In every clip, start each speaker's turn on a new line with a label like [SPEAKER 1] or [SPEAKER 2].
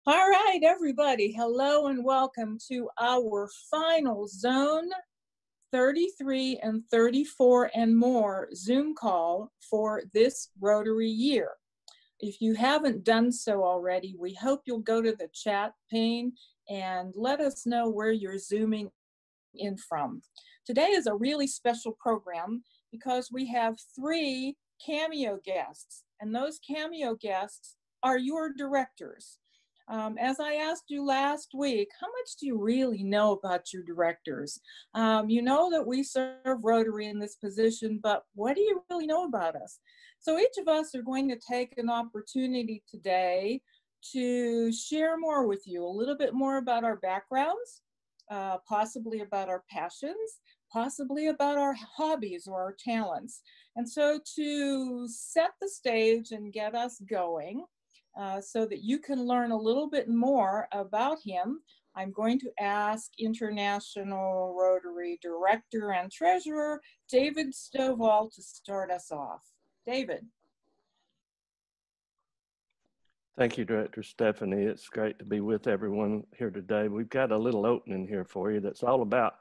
[SPEAKER 1] All right, everybody, hello and welcome to our final Zone 33 and 34 and more Zoom call for this Rotary year. If you haven't done so already, we hope you'll go to the chat pane and let us know where you're Zooming in from. Today is a really special program because we have 3 cameo guests, and those cameo guests are your directors. As I asked you last week, how much do you really know about your directors? You know that we serve Rotary in this position, but what do you really know about us? So each of us are going to take an opportunity today to share more with you, a little bit more about our backgrounds, possibly about our passions, possibly about our hobbies or our talents. And so to set the stage and get us going, so that you can learn a little bit more about him, I'm going to ask International Rotary Director and Treasurer David Stovall to start us off. David.
[SPEAKER 2] Thank you, Director Stephanie. It's great to be with everyone here today. We've got a little opening here for you that's all about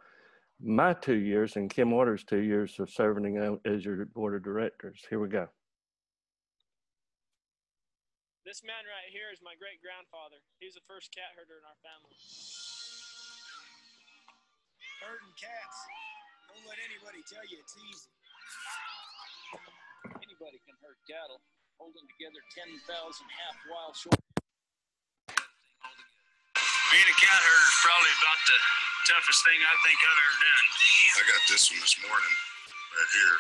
[SPEAKER 2] my 2 years and Kim Waters' 2 years of serving as your board of directors. Here we go.
[SPEAKER 3] This man right here is my great-grandfather. He's the first cat herder in our family.
[SPEAKER 4] Herding cats. Don't let anybody tell you it's easy.
[SPEAKER 5] Anybody can herd cattle, holding together 10,000 half-wild short.
[SPEAKER 6] Being a cat herder is probably about the toughest thing I think I've ever done.
[SPEAKER 7] I got this one this morning, right here.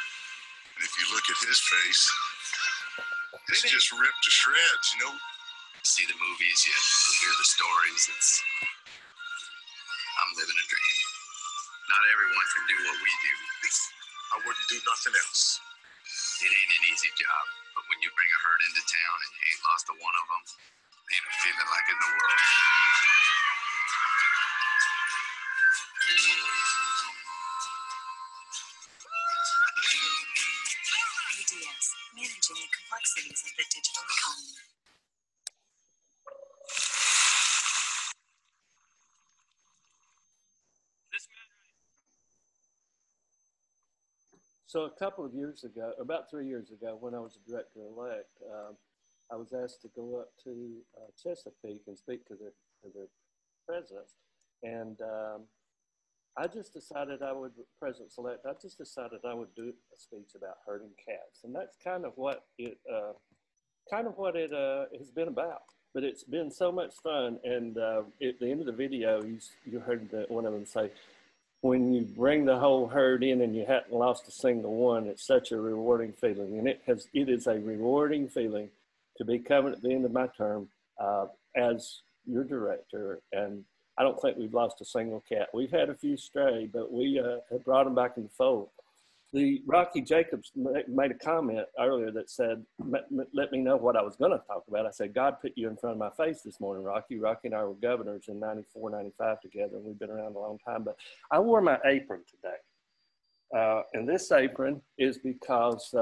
[SPEAKER 7] And if you look at his face, it's just ripped to shreds, you know.
[SPEAKER 8] See the movies, you hear the stories. I'm living a dream. Not everyone can do what we do.
[SPEAKER 7] I wouldn't do nothing else.
[SPEAKER 8] It ain't an easy job, but when you bring a herd into town and you ain't lost a one of them, ain't a feeling like in the world.
[SPEAKER 9] BDS, managing the complexities of the digital economy.
[SPEAKER 2] So a couple of years ago, about 3 years ago, when I was a director-elect, I was asked to go up to Chesapeake and speak to the presidents. And I just decided I would, President-elect, I just decided I would do a speech about herding cats. And that's kind of what it has been about. But it's been so much fun. And at the end of the video, you heard one of them say, when you bring the whole herd in and you haven't lost a single one, it's such a rewarding feeling. And it is a rewarding feeling to be coming at the end of my term as your director. And I don't think we've lost a single cat. We've had a few stray, but we have brought them back in the fold. The Rocky Jacobs made a comment earlier that said, let me know what I was going to talk about. I said, God put you in front of my face this morning, Rocky. Rocky and I were governors in 94, 95 together, and we've been around a long time. But I wore my apron today. And this apron is because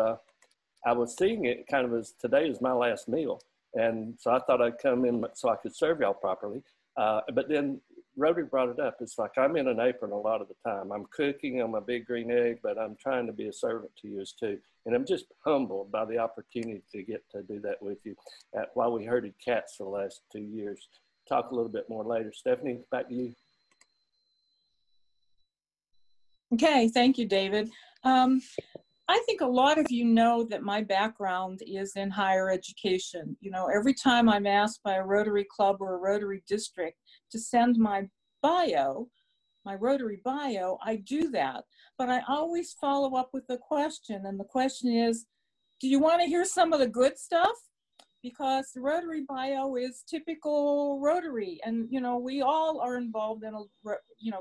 [SPEAKER 2] I was seeing it kind of as today is my last meal. And so I thought I'd come in so I could serve y'all properly. But then Rotary brought it up. It's like I'm in an apron a lot of the time. I'm cooking on my big green egg, but I'm trying to be a servant to you too. And I'm just humbled by the opportunity to get to do that with you while we herded cats for the last 2 years. Talk a little bit more later. Stephanie, back to you.
[SPEAKER 1] Okay, thank you, David. I think a lot of you know that my background is in higher education. You know, every time I'm asked by a Rotary Club or a Rotary District to send my bio, my Rotary bio, I do that. But I always follow up with a question, and the question is, do you want to hear some of the good stuff? Because the Rotary bio is typical Rotary, and you know, we all are involved in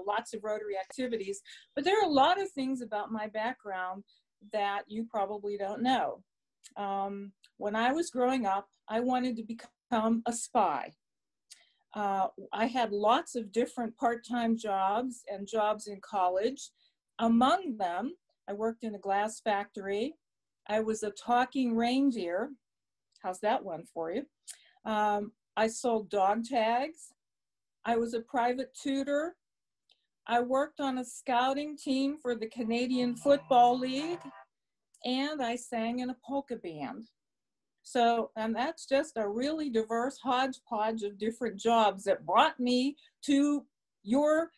[SPEAKER 1] lots of Rotary activities, but there are a lot of things about my background that you probably don't know. When I was growing up, I wanted to become a spy. I had lots of different part-time jobs and jobs in college. Among them, I worked in a glass factory. I was a talking reindeer. How's that one for you? I sold dog tags. I was a private tutor. I worked on a scouting team for the Canadian Football League, and I sang in a polka band. So, and that's just a really diverse hodgepodge of different jobs that brought me to your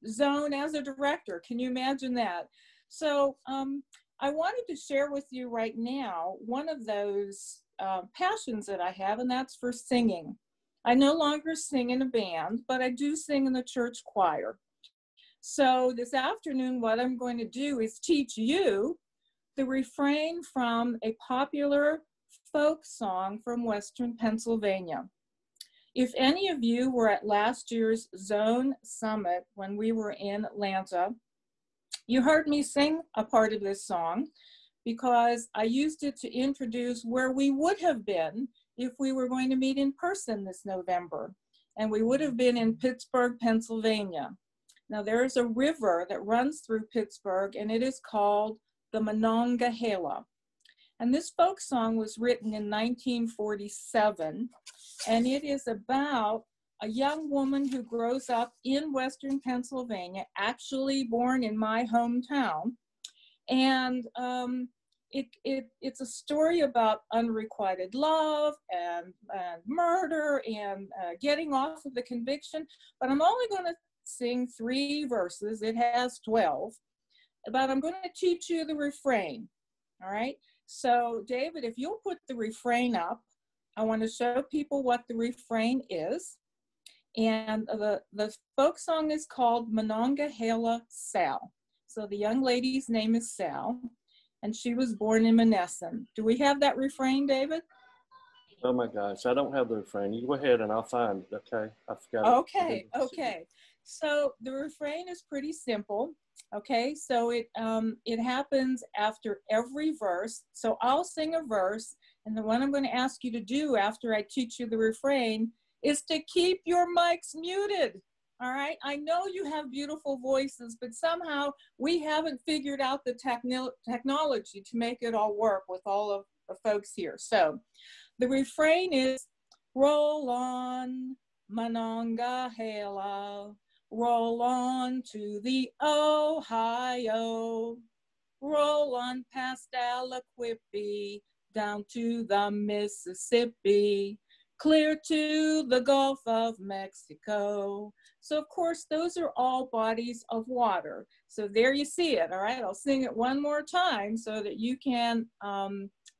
[SPEAKER 1] zone as a director. Can you imagine that? So I wanted to share with you right now one of those passions that I have, and that's for singing. I no longer sing in a band, but I do sing in the church choir. So this afternoon, what I'm going to do is teach you the refrain from a popular folk song from Western Pennsylvania. If any of you were at last year's Zone Summit when we were in Atlanta, you heard me sing a part of this song because I used it to introduce where we would have been if we were going to meet in person this November. And we would have been in Pittsburgh, Pennsylvania. Now there's a river that runs through Pittsburgh, and it is called the Monongahela. And this folk song was written in 1947, and it is about a young woman who grows up in Western Pennsylvania, actually born in my hometown. And it's a story about unrequited love and murder and getting off of the conviction. But I'm only going to sing 3 verses. It has 12. But I'm going to teach you the refrain. All right. So David, if you'll put the refrain up, I want to show people what the refrain is. And the folk song is called Monongahela Sal. So the young lady's name is Sal, and she was born in Monessen. Do we have that refrain, David?
[SPEAKER 2] Oh my gosh, I don't have the refrain. You go ahead and I'll find it, okay? I forgot.
[SPEAKER 1] Okay, okay. So the refrain is pretty simple. Okay, so it happens after every verse. So I'll sing a verse, and the one I'm going to ask you to do after I teach you the refrain is to keep your mics muted. All right, I know you have beautiful voices, but somehow we haven't figured out the technology to make it all work with all of the folks here. So the refrain is, roll on, Monongahela, roll on to the Ohio, roll on past Aliquippi, down to the Mississippi, clear to the Gulf of Mexico. So of course, those are all bodies of water. So there you see it, all right? I'll sing it one more time so that you can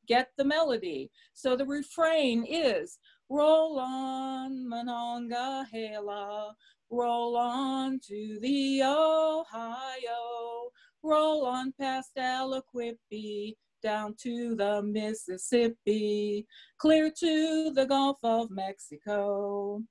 [SPEAKER 1] get the melody. So the refrain is, roll on, Monongahela, roll on to the Ohio, roll on past Aliquippi, down to the Mississippi, clear to the Gulf of Mexico.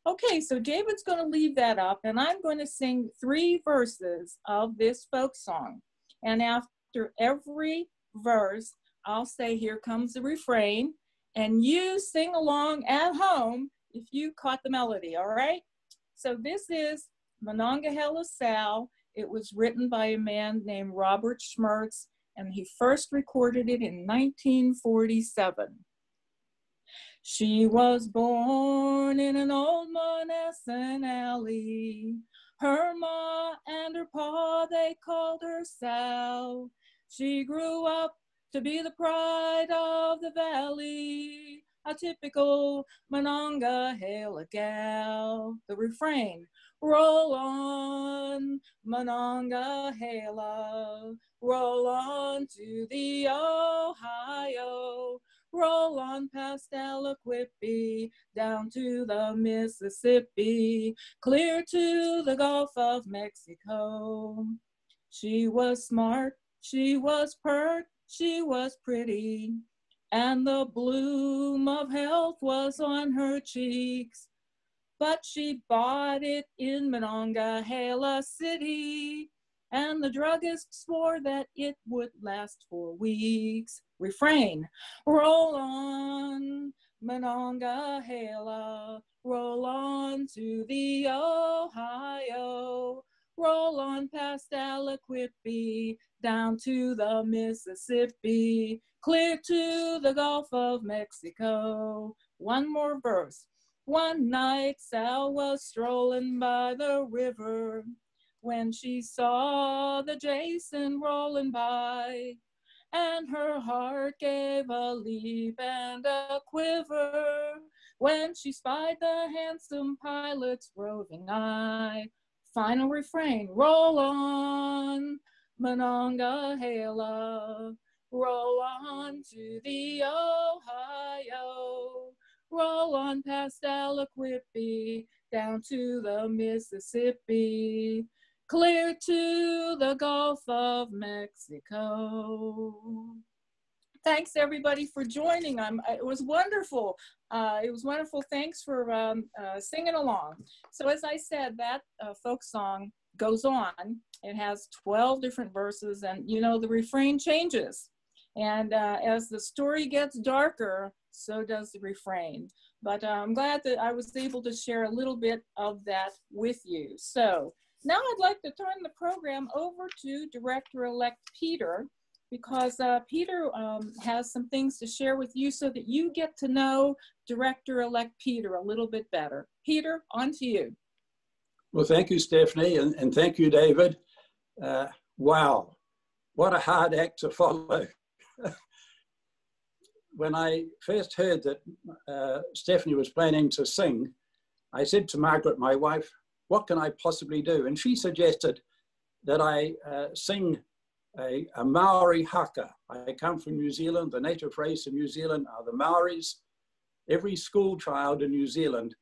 [SPEAKER 1] Okay, so David's going to leave that up, and I'm going to sing 3 verses of this folk song. And after every verse, I'll say, here comes the refrain, and you sing along at home if you caught the melody, all right? So this is Monongahela Sal. It was written by a man named Robert Schmertz, and he first recorded it in 1947. She was born in an old Monessen alley. Her ma and her pa, they called her Sal. She grew up to be the pride of the valley, a typical Monongahela gal. The refrain, roll on, Monongahela, roll on to the Ohio, roll on past Aliquippi, down to the Mississippi, clear to the Gulf of Mexico. She was smart, she was pert, she was pretty, and the bloom of health was on her cheeks. But she bought it in Monongahela City, and the druggist swore that it would last for weeks. Refrain, roll on, Monongahela, roll on to the Ohio, roll on past Aliquippi, down to the Mississippi, clear to the Gulf of Mexico. One more verse. One night Sal was strolling by the river when she saw the Jason rolling by, and her heart gave a leap and a quiver when she spied the handsome pilot's roving eye. Final refrain, roll on, Monongahela, roll on to the Ohio, roll on past Aliquippi, down to the Mississippi, clear to the Gulf of Mexico. Thanks everybody for joining. It was wonderful. Thanks for singing along. So as I said, that folk song goes on. It has 12 different verses, and you know the refrain changes. And as the story gets darker, so does the refrain. But I'm glad that I was able to share a little bit of that with you. So now I'd like to turn the program over to Director-elect Peter, because Peter has some things to share with you so that you get to know Director-elect Peter a little bit better. Peter, on to you.
[SPEAKER 10] Well, thank you, Stephanie, and thank you, David. Wow, what a hard act to follow. When I first heard that Stephanie was planning to sing, I said to Margaret, my wife, what can I possibly do? And she suggested that I sing a Maori haka. I come from New Zealand. The native race in New Zealand are the Maoris. Every school child in New Zealand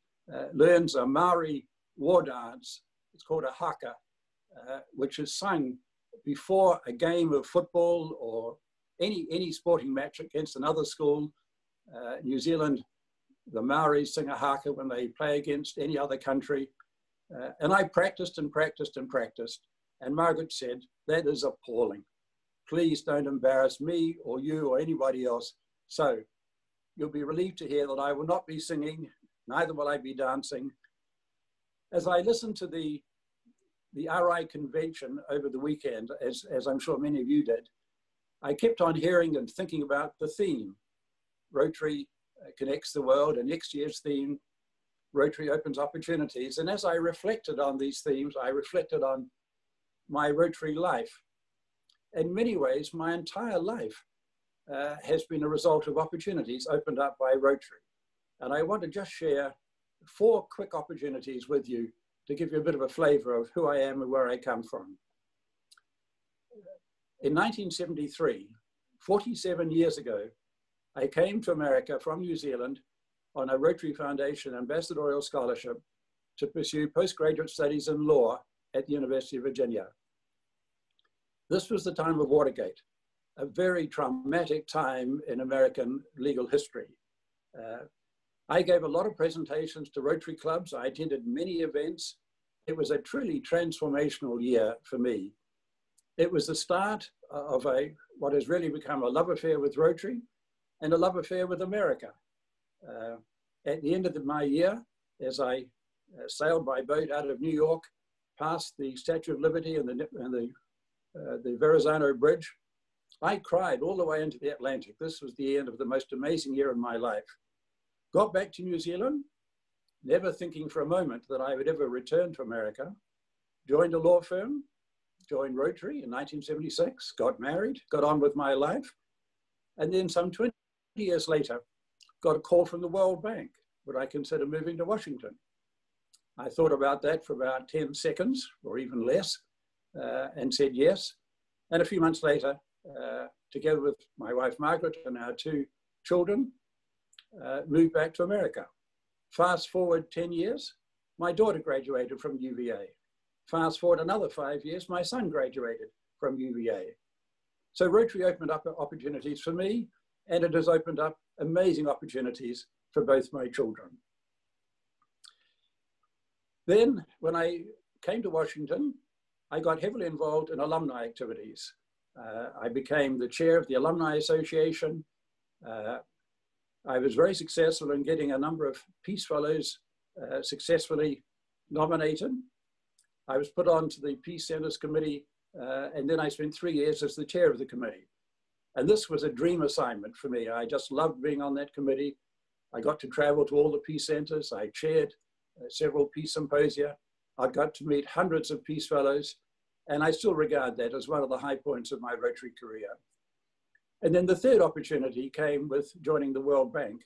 [SPEAKER 10] learns a Maori war dance. It's called a haka, which is sung before a game of football or any sporting match against another school. New Zealand, the Maoris sing a haka when they play against any other country. And I practiced and practiced and practiced. And Margaret said, that is appalling. Please don't embarrass me or you or anybody else. So you'll be relieved to hear that I will not be singing, neither will I be dancing. As I listened to the RI convention over the weekend, as I'm sure many of you did, I kept on hearing and thinking about the theme. Rotary connects the world, and next year's theme, Rotary opens opportunities. And as I reflected on these themes, I reflected on my Rotary life. In many ways, my entire life has been a result of opportunities opened up by Rotary. And I want to just share 4 quick opportunities with you to give you a bit of a flavor of who I am and where I come from. In 1973, 47 years ago, I came to America from New Zealand on a Rotary Foundation ambassadorial scholarship to pursue postgraduate studies in law at the University of Virginia. This was the time of Watergate, a very traumatic time in American legal history. I gave a lot of presentations to Rotary clubs. I attended many events. It was a truly transformational year for me. It was the start of what has really become a love affair with Rotary and a love affair with America. At the end of my year, as I sailed by boat out of New York, past the Statue of Liberty and the Verrazano Bridge, I cried all the way into the Atlantic. This was the end of the most amazing year in my life. Got back to New Zealand, never thinking for a moment that I would ever return to America. Joined a law firm, joined Rotary in 1976, got married, got on with my life. And then some 20 years later, got a call from the World Bank. Would I consider moving to Washington? I thought about that for about 10 seconds or even less and said yes. And a few months later, together with my wife, Margaret, and our 2 children, moved back to America. Fast forward 10 years, my daughter graduated from UVA. Fast forward another 5 years, my son graduated from UVA. So Rotary opened up opportunities for me, and it has opened up amazing opportunities for both my children. Then when I came to Washington, I got heavily involved in alumni activities. I became the chair of the Alumni Association. I was very successful in getting a number of Peace Fellows successfully nominated. I was put on to the Peace Centers Committee, and then I spent 3 years as the chair of the committee. And this was a dream assignment for me. I just loved being on that committee. I got to travel to all the peace centers. I chaired several peace symposia. I got to meet hundreds of peace fellows, and I still regard that as one of the high points of my Rotary career. And then the third opportunity came with joining the World Bank.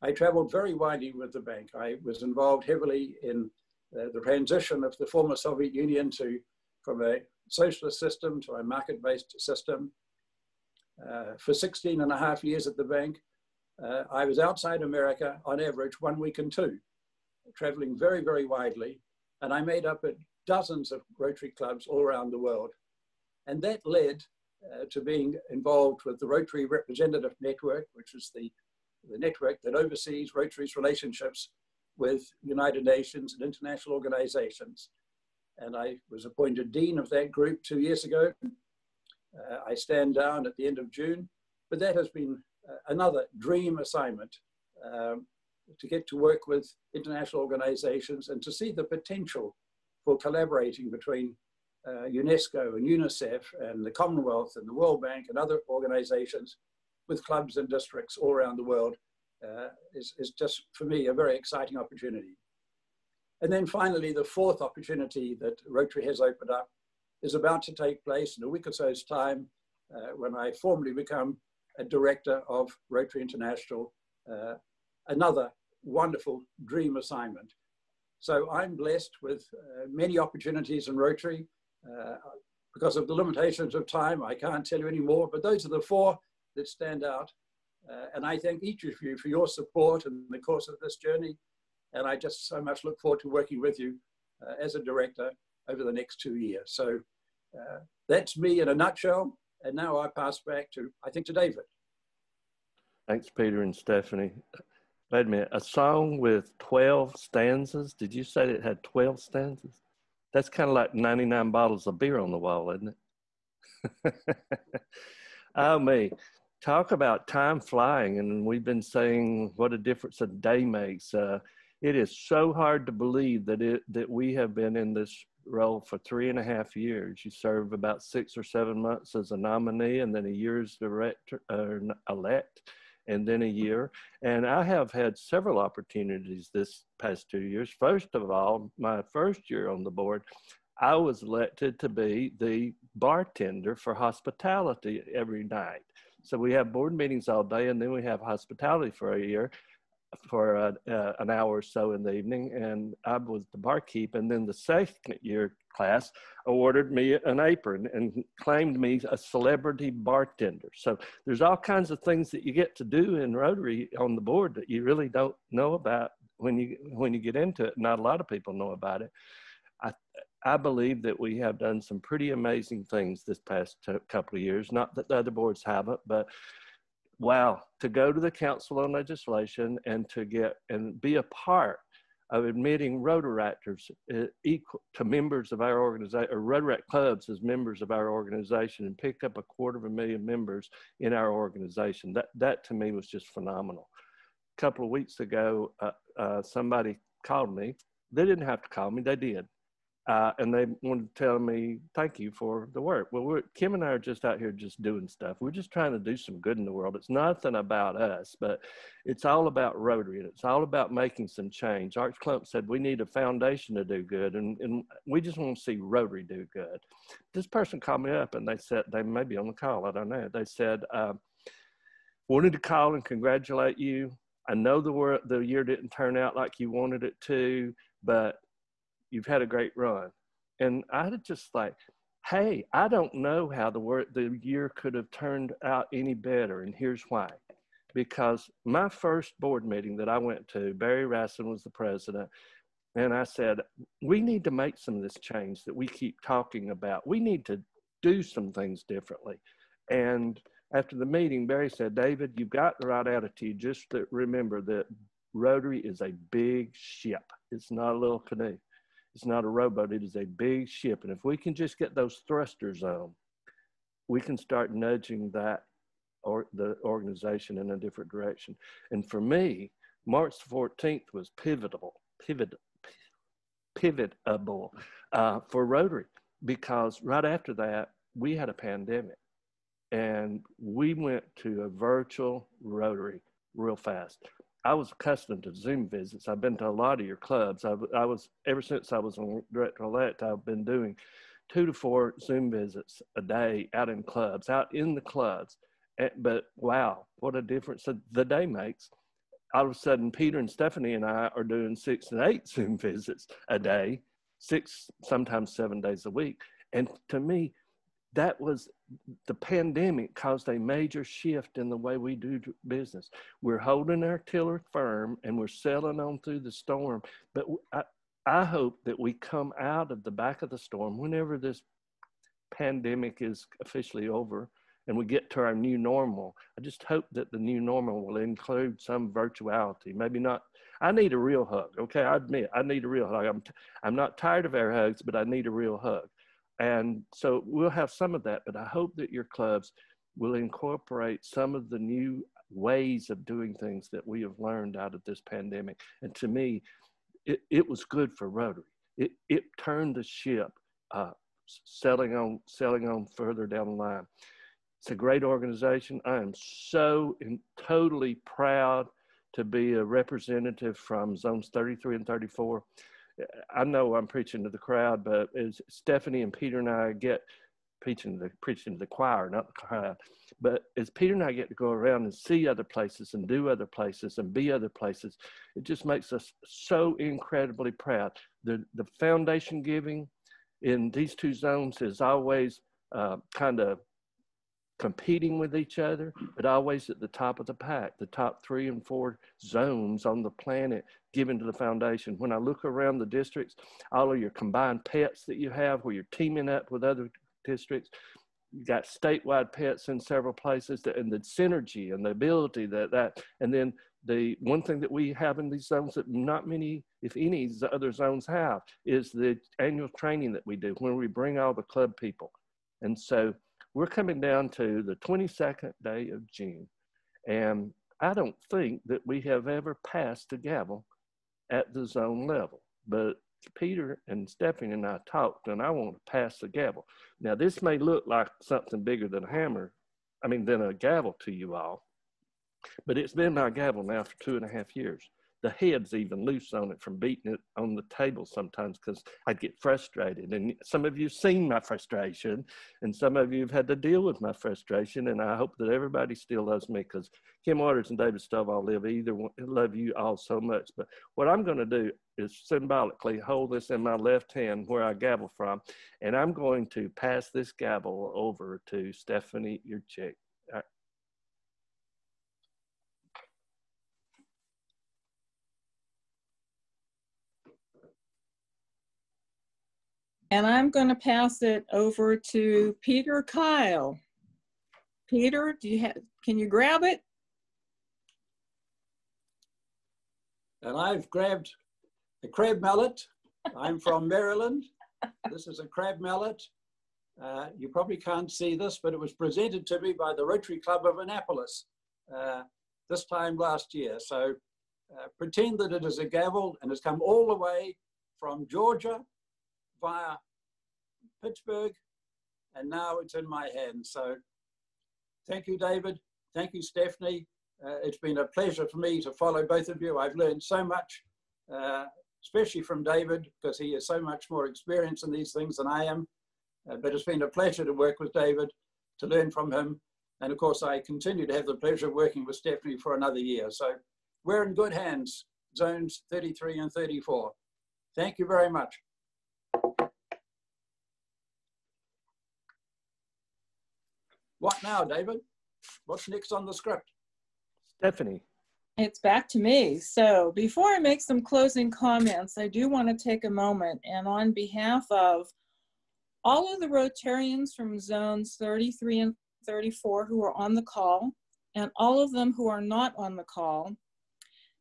[SPEAKER 10] I traveled very widely with the bank. I was involved heavily in the transition of the former Soviet Union from a socialist system to a market-based system. For 16 and a half years at the bank, I was outside America on average 1 week in 2, traveling very, very widely. And I made up at dozens of Rotary clubs all around the world. And that led to being involved with the Rotary Representative Network, which is the network that oversees Rotary's relationships with United Nations and international organizations. And I was appointed Dean of that group 2 years ago. I stand down at the end of June, but that has been another dream assignment to get to work with international organizations and to see the potential for collaborating between UNESCO and UNICEF and the Commonwealth and the World Bank and other organizations with clubs and districts all around the world is just, for me, a very exciting opportunity. And then finally, the fourth opportunity that Rotary has opened up is about to take place in a week or so's time when I formally become a director of Rotary International, another wonderful dream assignment. So I'm blessed with many opportunities in Rotary. Because of the limitations of time, I can't tell you any more, but those are the four that stand out. And I thank each of you for your support in the course of this journey. And I just so much look forward to working with you as a director over the next 2 years. So that's me in a nutshell. And now I pass back to, I think, to David.
[SPEAKER 2] Thanks, Peter and Stephanie. Wait a minute, a song with 12 stanzas? Did you say it had 12 stanzas? That's kind of like 99 bottles of beer on the wall, isn't it? Oh, me. Talk about time flying, and we've been saying what a difference a day makes. It is so hard to believe that we have been in this role for 3.5 years. You serve about 6 or 7 months as a nominee, and then a year as director elect, and then a year. And I have had several opportunities this past 2 years. First of all, my first year on the board, I was elected to be the bartender for hospitality every night. So we have board meetings all day, and then we have hospitality for a year, for an hour or so in the evening, and I was the barkeep. And then the second year class awarded me an apron and claimed me a celebrity bartender. So there's all kinds of things that you get to do in Rotary on the board that you really don't know about when you get into it. Not a lot of people know about it. I believe that we have done some pretty amazing things this past couple of years. Not that the other boards haven't, but wow, to go to the Council on Legislation and to get and be a part of admitting Rotaractors equal to members of our organization, or Rotaract clubs as members of our organization, and pick up 250,000 members in our organization. That to me was just phenomenal. A couple of weeks ago, somebody called me. They didn't have to call me, they did. And they wanted to tell me, thank you for the work. Well, Kim and I are just out here just doing stuff. We're just trying to do some good in the world. It's nothing about us, but it's all about Rotary, and it's all about making some change. Arch Clump said we need a foundation to do good, and we just want to see Rotary do good. This person called me up, and they said, they may be on the call, I don't know. They said, wanted to call and congratulate you. I know the year didn't turn out like you wanted it to, but you've had a great run. And I had just like, hey, I don't know how the year could have turned out any better. And here's why. Because my first board meeting that I went to, Barry Rassin was the president. And I said, we need to make some of this change that we keep talking about. We need to do some things differently. And after the meeting, Barry said, David, you've got the right attitude. Just to remember that Rotary is a big ship. It's not a little canoe. It's not a rowboat, it is a big ship. And if we can just get those thrusters on, we can start nudging the organization in a different direction. And for me, March 14th was pivotable for Rotary, because right after that, we had a pandemic. And we went to a virtual Rotary real fast. I was accustomed to Zoom visits. I've been to a lot of your clubs. I was, ever since I was on director-elect, I've been doing 2 to 4 Zoom visits a day out in clubs, out in the clubs. But wow, what a difference the day makes. All of a sudden, Peter and Stephanie and I are doing 6 and 8 Zoom visits a day, 6, sometimes 7 days a week. And to me, that was, the pandemic caused a major shift in the way we do business. We're holding our tiller firm and we're sailing on through the storm. But I hope that we come out of the back of the storm whenever this pandemic is officially over and we get to our new normal. I just hope that the new normal will include some virtuality. Maybe not. I need a real hug. Okay, I admit I need a real hug. I'm not tired of our hugs, but I need a real hug. And so we'll have some of that, but I hope that your clubs will incorporate some of the new ways of doing things that we have learned out of this pandemic. And to me, it was good for Rotary. It turned the ship, sailing on further down the line. It's a great organization. I am so totally proud to be a representative from zones 33 and 34. I know I'm preaching to the crowd, but as Stephanie and Peter and I get preaching to the choir, not the crowd, but as Peter and I get to go around and see other places and do other places and be other places, it just makes us so incredibly proud. The foundation giving in these 2 zones is always kind of competing with each other, but always at the top of the pack, the top 3 and 4 zones on the planet given to the foundation. When I look around the districts, all of your combined pets that you have, where you're teaming up with other districts, you got statewide pets in several places, and the synergy and the ability and then the one thing that we have in these zones that not many, if any, other zones have, is the annual training that we do when we bring all the club people. And so we're coming down to the 22nd day of June, and I don't think that we have ever passed the gavel at the zone level, but Peter and Stephanie and I talked, and I want to pass the gavel. Now, this may look like something bigger than than a gavel to you all, but it's been my gavel now for 2.5 years. The head's even loose on it from beating it on the table sometimes because I get frustrated. And some of you have seen my frustration, and some of you have had to deal with my frustration. And I hope that everybody still loves me, because Kim Waters and David Stovall love you all so much. But what I'm going to do is symbolically hold this in my left hand where I gavel from, and I'm going to pass this gavel over to Stephanie Urchick.
[SPEAKER 1] And I'm going to pass it over to Peter Kyle. Peter, can you grab it?
[SPEAKER 10] And I've grabbed a crab mallet. I'm from Maryland. This is a crab mallet. You probably can't see this, but it was presented to me by the Rotary Club of Annapolis this time last year. So pretend that it is a gavel, and it's come all the way from Georgia via Pittsburgh, and now it's in my hands. So thank you, David. Thank you, Stephanie. It's been a pleasure for me to follow both of you. I've learned so much, especially from David, because he has so much more experience in these things than I am. But it's been a pleasure to work with David, to learn from him. And of course, I continue to have the pleasure of working with Stephanie for another year. So we're in good hands, zones 33 and 34. Thank you very much. What now, David? What's next on the script?
[SPEAKER 2] Stephanie.
[SPEAKER 1] It's back to me. So before I make some closing comments, I do want to take a moment, and on behalf of all of the Rotarians from zones 33 and 34 who are on the call, and all of them who are not on the call,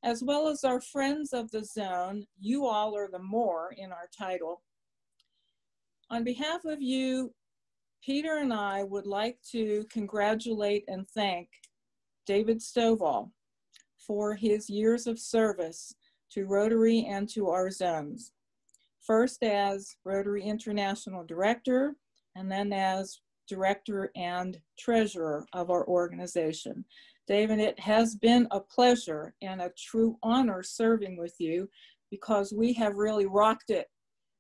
[SPEAKER 1] as well as our friends of the zone, you all are the more in our title. On behalf of you, Peter and I would like to congratulate and thank David Stovall for his years of service to Rotary and to our zones. First as Rotary International Director, and then as Director and Treasurer of our organization. David, it has been a pleasure and a true honor serving with you because we have really rocked it.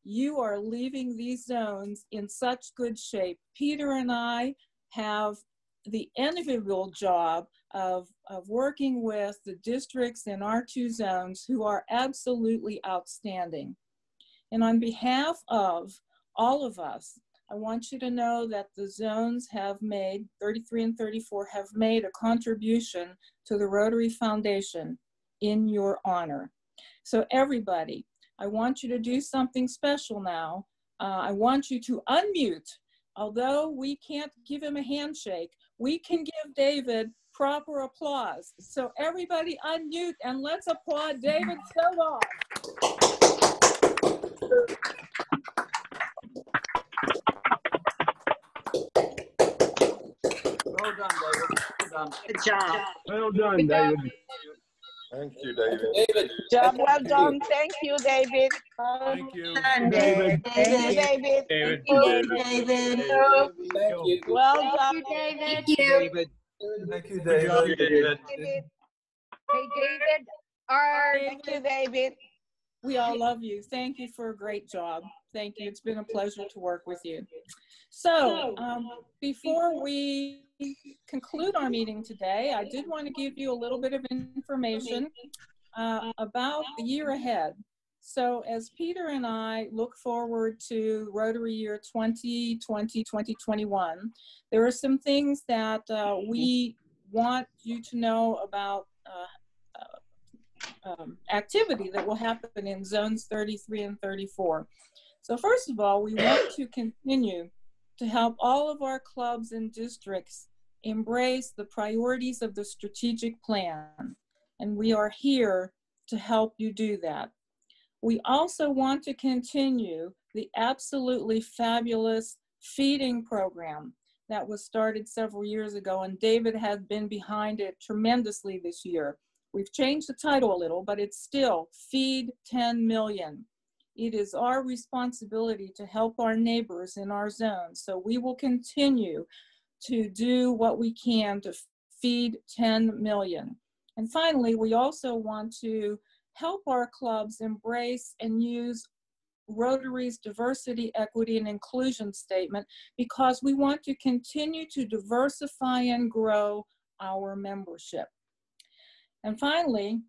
[SPEAKER 1] You are leaving these zones in such good shape. Peter and I have the enviable job of working with the districts in our 2 zones who are absolutely outstanding. And on behalf of all of us, I want you to know that the zones have made, 33 and 34, have made a contribution to the Rotary Foundation in your honor. So everybody, I want you to do something special now. I want you to unmute. Although we can't give him a handshake, we can give David proper applause. So everybody unmute and let's applaud David Stovall.
[SPEAKER 10] Well done, David. Well done.
[SPEAKER 11] Good job.
[SPEAKER 12] Well done, David.
[SPEAKER 7] Thank you, David.
[SPEAKER 11] Good job. Well done. Thank you, David.
[SPEAKER 12] Thank you.
[SPEAKER 11] David. Thank you, David.
[SPEAKER 12] David.
[SPEAKER 11] David.
[SPEAKER 10] Thank you.
[SPEAKER 11] Well done,
[SPEAKER 13] David.
[SPEAKER 11] David.
[SPEAKER 12] David.
[SPEAKER 10] Thank you,
[SPEAKER 12] Good job,
[SPEAKER 10] David.
[SPEAKER 12] David.
[SPEAKER 11] David.
[SPEAKER 13] Hey, David. Our
[SPEAKER 11] Thank you, David.
[SPEAKER 1] We all love you. Thank you for a great job. Thank you. It's been a pleasure to work with you. So before we conclude our meeting today, I did want to give you a little bit of information about the year ahead. So as Peter and I look forward to Rotary year 2020-2021, there are some things that we want you to know about activity that will happen in zones 33 and 34. So first of all, we want to continue to help all of our clubs and districts embrace the priorities of the strategic plan. And we are here to help you do that. We also want to continue the absolutely fabulous feeding program that was started several years ago, and David has been behind it tremendously this year. We've changed the title a little, but it's still Feed 10 Million. It is our responsibility to help our neighbors in our zone. So we will continue to do what we can to feed 10 million. And finally, we also want to help our clubs embrace and use Rotary's diversity, equity, and inclusion statement because we want to continue to diversify and grow our membership. And finally,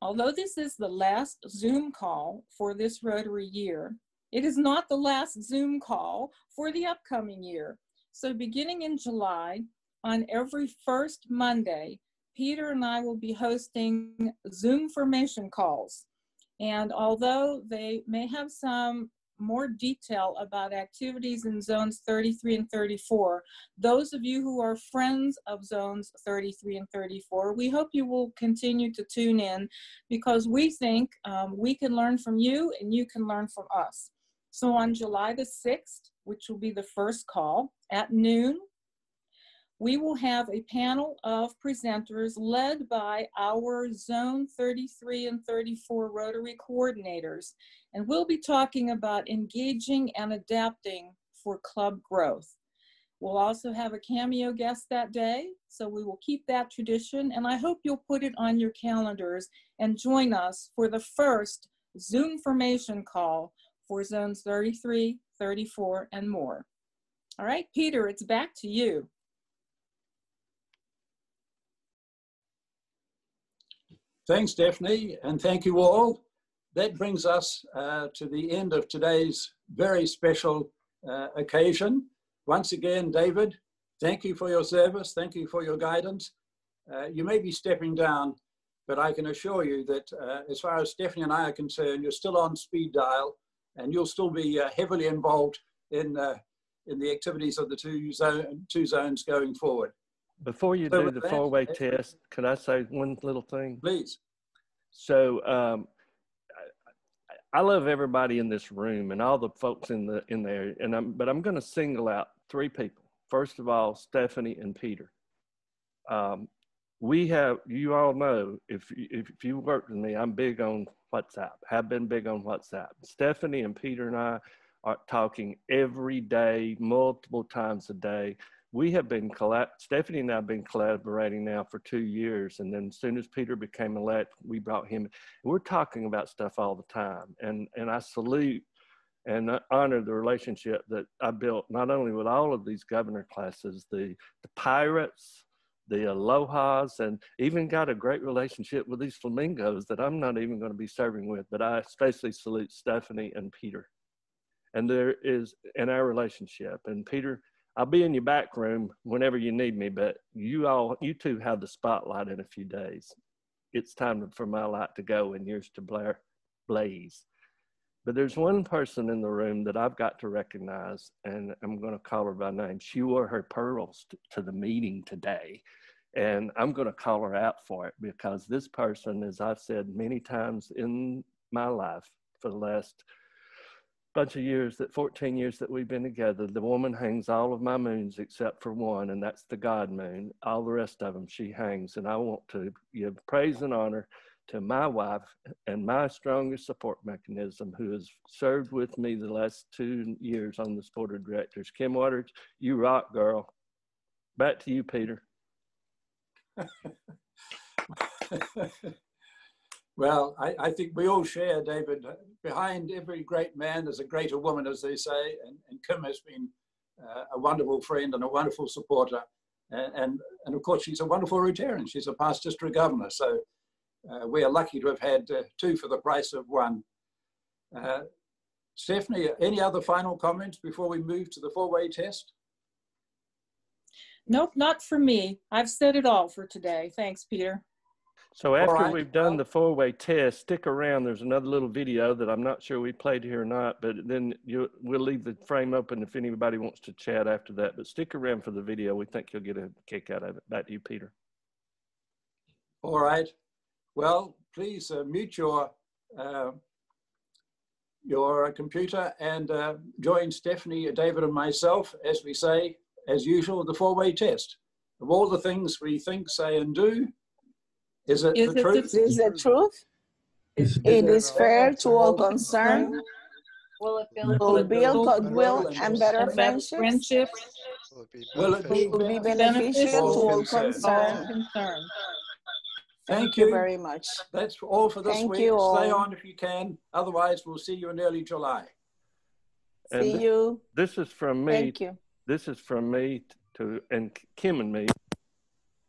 [SPEAKER 1] although this is the last Zoom call for this Rotary year, it is not the last Zoom call for the upcoming year. So beginning in July, on every first Monday, Peter and I will be hosting Zoom formation calls. And although they may have some more detail about activities in zones 33 and 34, those of you who are friends of zones 33 and 34, we hope you will continue to tune in because we think we can learn from you and you can learn from us. So on July the 6th, which will be the first call at noon, we will have a panel of presenters led by our Zone 33 and 34 Rotary coordinators, and we'll be talking about engaging and adapting for club growth. We'll also have a cameo guest that day, so we will keep that tradition, and I hope you'll put it on your calendars and join us for the first Zoom formation call for zones 33, 34, and more. All right, Peter, it's back to you.
[SPEAKER 10] Thanks, Stephanie, and thank you all. That brings us to the end of today's very special occasion. Once again, David, thank you for your service. Thank you for your guidance. You may be stepping down, but I can assure you that as far as Stephanie and I are concerned, you're still on speed dial and you'll still be heavily involved in the activities of the two zones going forward.
[SPEAKER 2] Before you do the four-way test, can I say one little thing?
[SPEAKER 10] Please.
[SPEAKER 2] So I love everybody in this room and all the folks in the area, but I'm going to single out three people. First of all, Stephanie and Peter. You all know, if you work with me, I'm big on WhatsApp, have been big on WhatsApp. Stephanie and Peter and I are talking every day, multiple times a day. We have been, Stephanie and I have been collaborating now for 2 years. And then as soon as Peter became elect, we brought him. We're talking about stuff all the time. And I salute and honor the relationship that I built, not only with all of these governor classes, the Pirates, the Alohas, and even got a great relationship with these Flamingos that I'm not even going to be serving with, but I especially salute Stephanie and Peter. And there is in our relationship, and Peter, I'll be in your back room whenever you need me, but you two have the spotlight in a few days. It's time for my light to go and yours to blaze. But there's one person in the room that I've got to recognize, and I'm going to call her by name. She wore her pearls to the meeting today, and I'm going to call her out for it because this person, as I've said many times in my life for the last bunch of years, that 14 years that we've been together, the woman hangs all of my moons except for one, and that's the God moon. All the rest of them she hangs, and I want to give praise and honor to my wife and my strongest support mechanism, who has served with me the last 2 years on this board of directors. Kim Waters, you rock, girl. Back to you, Peter.
[SPEAKER 10] Well, I think we all share, David, behind every great man there's a greater woman, as they say, and Kim has been a wonderful friend and a wonderful supporter. And of course, she's a wonderful Rotarian. She's a past district governor, so we are lucky to have had two for the price of one. Stephanie, any other final comments before we move to the four-way test?
[SPEAKER 1] Nope, not for me. I've said it all for today. Thanks, Peter.
[SPEAKER 2] So after we've done the four-way test, stick around. There's another little video that I'm not sure we played here or not, but then we'll leave the frame open if anybody wants to chat after that. But stick around for the video. We think you'll get a kick out of it. Back to you, Peter.
[SPEAKER 10] All right. Well, please mute your computer and join Stephanie, David, and myself as we say, as usual, the four-way test. Of all the things we think, say, and do, is it the truth?
[SPEAKER 11] Is the truth? It is fair to all concerned.
[SPEAKER 13] Will
[SPEAKER 11] Will build goodwill and better friendships. Will it be beneficial to all concerned? Thank you very much.
[SPEAKER 10] That's all for this week.
[SPEAKER 11] All.
[SPEAKER 10] Stay on if you can. Otherwise, we'll see you in early July.
[SPEAKER 11] See you.
[SPEAKER 2] This is from me.
[SPEAKER 11] Thank you.
[SPEAKER 2] This is from me and Kim and me.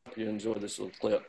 [SPEAKER 2] Hope you enjoy this little clip.